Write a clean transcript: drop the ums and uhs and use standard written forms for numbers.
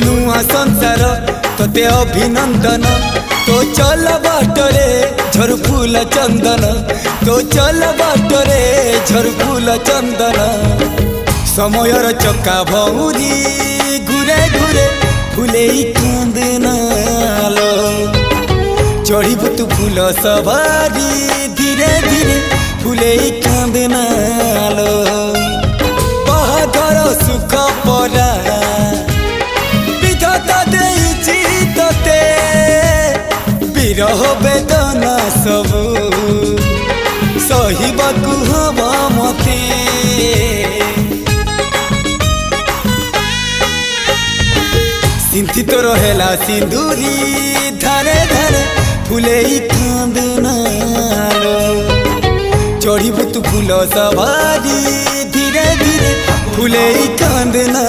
नुआ संसार तोते अभिनंदन तो चल बाटरे झर फूल चंदन तो चल बाटरे झर फूल चंदन समयर चक्का भौरी घुरे घुरे फूले कांदनालो चढ़ीबु तू फूल सवारी धीरे धीरे फूले कांदनालो बाहादर सुख परा विधाता देइछि तोते विरह वेदना सबु सहिबाकु हवा मते सिंथी तो रहेला सिंदूरी धारे धारे फूले कांदनालो चढ़ीबु तू फूल सवारी धीरे धीरे फूले कांदना।